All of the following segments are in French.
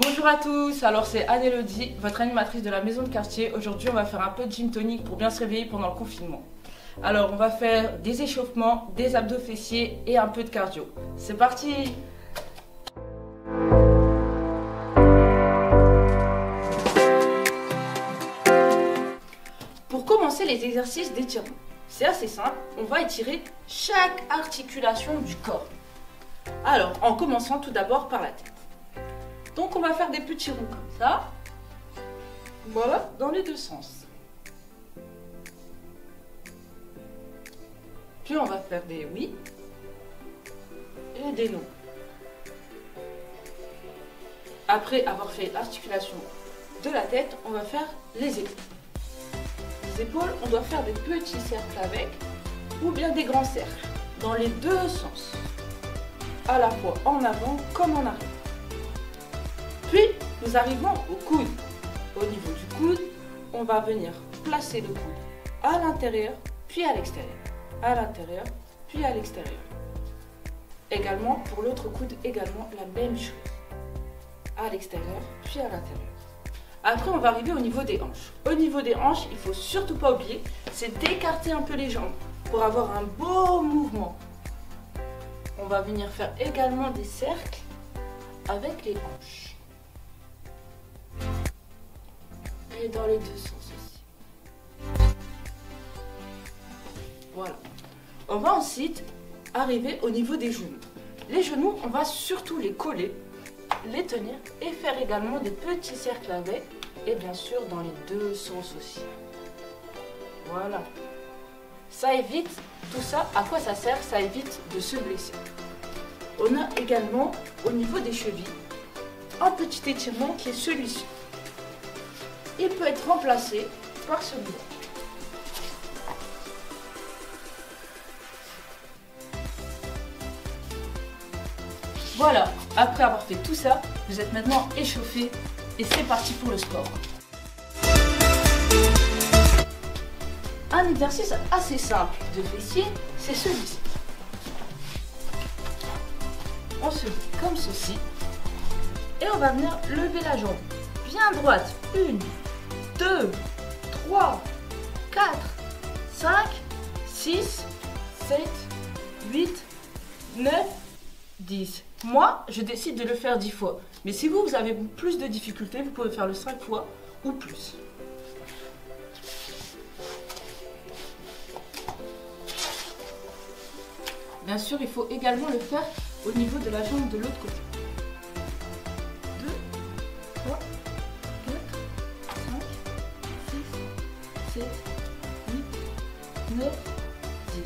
Bonjour à tous, alors c'est Anne-Elodie, votre animatrice de la maison de quartier. Aujourd'hui on va faire un peu de gym tonic pour bien se réveiller pendant le confinement. Alors on va faire des échauffements, des abdos fessiers et un peu de cardio. C'est parti! Pour commencer les exercices d'étirement, c'est assez simple, on va étirer chaque articulation du corps. Alors en commençant tout d'abord par la tête. Donc on va faire des petits ronds comme ça, voilà, dans les deux sens. Puis on va faire des oui et des non. Après avoir fait l'articulation de la tête, on va faire les épaules. Les épaules, on doit faire des petits cercles avec, ou bien des grands cercles, dans les deux sens. À la fois en avant comme en arrière. Puis, nous arrivons au coude. Au niveau du coude, on va venir placer le coude à l'intérieur, puis à l'extérieur. À l'intérieur, puis à l'extérieur. Également, pour l'autre coude, également la même chose. À l'extérieur, puis à l'intérieur. Après, on va arriver au niveau des hanches. Au niveau des hanches, il ne faut surtout pas oublier, c'est d'écarter un peu les jambes pour avoir un beau mouvement. On va venir faire également des cercles avec les hanches. Et dans les deux sens aussi. Voilà. On va ensuite arriver au niveau des genoux. Les genoux, on va surtout les coller, les tenir et faire également des petits cercles avec. Et bien sûr dans les deux sens aussi. Voilà. Ça évite, tout ça, à quoi ça sert? Ça évite de se blesser. On a également au niveau des chevilles un petit étirement qui est celui-ci. Il peut être remplacé par celui-là. Voilà, après avoir fait tout ça, vous êtes maintenant échauffé et c'est parti pour le sport. Un exercice assez simple de fessier, c'est celui-ci. On se met comme ceci et on va venir lever la jambe bien droite. 1, 2, 3, 4, 5, 6, 7, 8, 9, 10. Moi, je décide de le faire 10 fois. Mais si vous avez plus de difficultés, vous pouvez faire le 5 fois ou plus. Bien sûr, il faut également le faire au niveau de la jambe de l'autre côté. 2, 3, 4, 5, 6, 7, 8, 9, 10.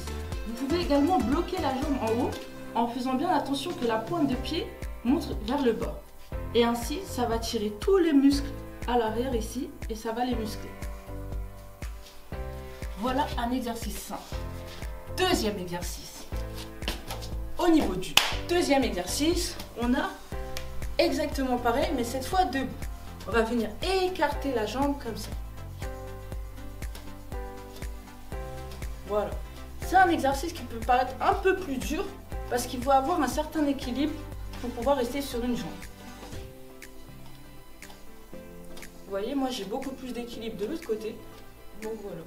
Vous pouvez également bloquer la jambe en haut en faisant bien attention que la pointe de pied monte vers le bas. Et ainsi, ça va tirer tous les muscles à l'arrière ici et ça va les muscler. Voilà un exercice simple. Deuxième exercice. Au niveau du deuxième exercice, on a exactement pareil, mais cette fois debout. On va venir écarter la jambe comme ça. Voilà. C'est un exercice qui peut paraître un peu plus dur parce qu'il faut avoir un certain équilibre pour pouvoir rester sur une jambe. Vous voyez, moi j'ai beaucoup plus d'équilibre de l'autre côté. Donc voilà.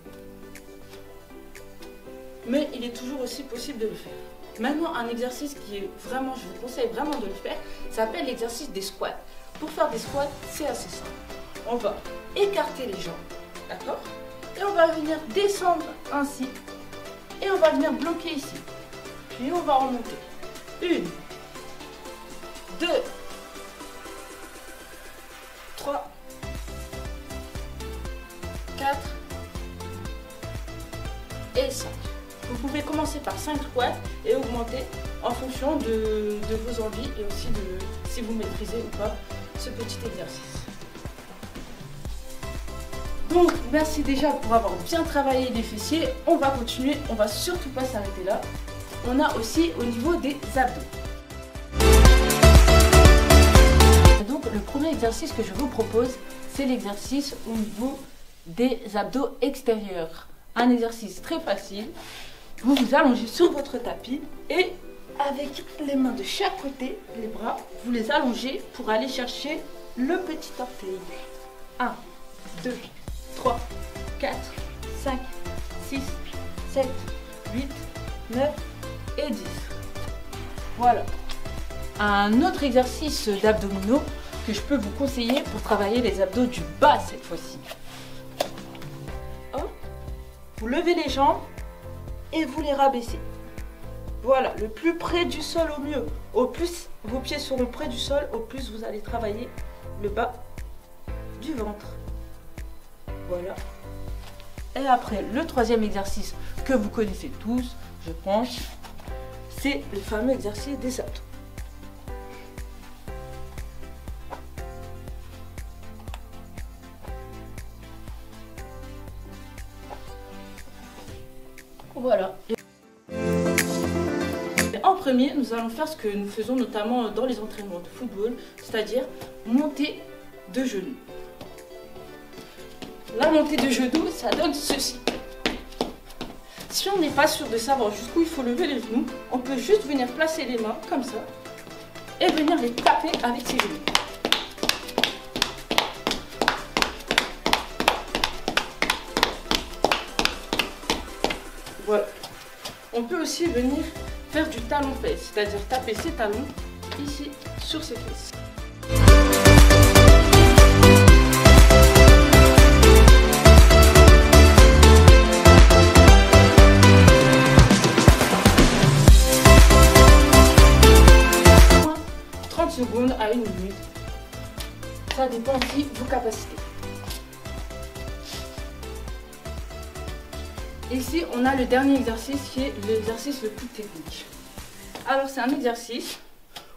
Mais il est toujours aussi possible de le faire. Maintenant, un exercice qui est vraiment, je vous conseille vraiment de le faire, ça s'appelle l'exercice des squats. Pour faire des squats, c'est assez simple. On va écarter les jambes, d'accord? Et on va venir descendre ainsi. Et on va venir bloquer ici. Puis on va remonter. 1, 2, 3, 4 et 5. Vous pouvez commencer par 5 squats et augmenter en fonction de vos envies et aussi de si vous maîtrisez ou pas ce petit exercice. Donc merci déjà pour avoir bien travaillé les fessiers. On va continuer, on va surtout pas s'arrêter là. On a aussi au niveau des abdos. Donc le premier exercice que je vous propose, c'est l'exercice au niveau des abdos extérieurs. Un exercice très facile. Vous vous allongez sur votre tapis et avec les mains de chaque côté, les bras, vous les allongez pour aller chercher le petit orteil. 1, 2, 3, 4, 5, 6, 7, 8, 9 et 10. Voilà. Un autre exercice d'abdominaux que je peux vous conseiller pour travailler les abdos du bas cette fois-ci. Vous levez les jambes et vous les rabaissez. Voilà, le plus près du sol au mieux. Au plus vos pieds seront près du sol, au plus vous allez travailler le bas du ventre. Voilà. Et après, le troisième exercice que vous connaissez tous, je pense, c'est le fameux exercice des abdos. Voilà. En premier, nous allons faire ce que nous faisons notamment dans les entraînements de football, c'est-à-dire monter de genoux. La montée de genoux, ça donne ceci. Si on n'est pas sûr de savoir jusqu'où il faut lever les genoux, on peut juste venir placer les mains comme ça et venir les taper avec ses genoux. Voilà. On peut aussi venir faire du talon-fesse, c'est-à-dire taper ses talons ici sur ses fesses. Moins 30 secondes à 1 minute. Ça dépend aussi de vos capacités. Ici, on a le dernier exercice qui est l'exercice le plus technique. Alors, c'est un exercice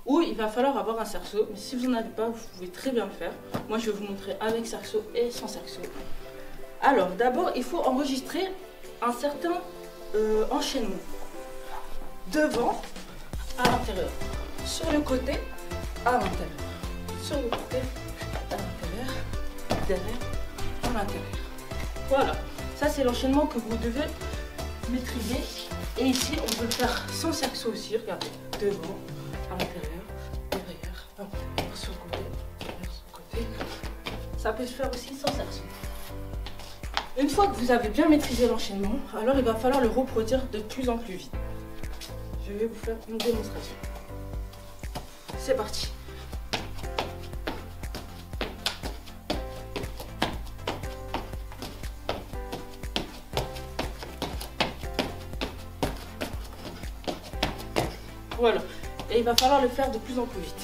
où il va falloir avoir un cerceau. Mais si vous n'en avez pas, vous pouvez très bien le faire. Moi, je vais vous montrer avec cerceau et sans cerceau. Alors, d'abord, il faut enregistrer un certain enchaînement. Devant, à l'intérieur. Sur le côté, à l'intérieur. Sur le côté, à l'intérieur. Derrière, à l'intérieur. Voilà. Ça, c'est l'enchaînement que vous devez maîtriser. Et ici, on peut le faire sans cerceau aussi. Regardez, devant, à l'intérieur, derrière, à l'intérieur, sur le côté, derrière, sur le côté. Ça peut se faire aussi sans cerceau. Une fois que vous avez bien maîtrisé l'enchaînement, alors il va falloir le reproduire de plus en plus vite. Je vais vous faire une démonstration. C'est parti. Voilà, et il va falloir le faire de plus en plus vite.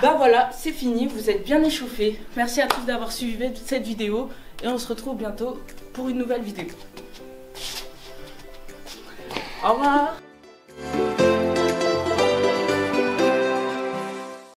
Ben voilà, c'est fini, vous êtes bien échauffés. Merci à tous d'avoir suivi cette vidéo et on se retrouve bientôt pour une nouvelle vidéo. Au revoir.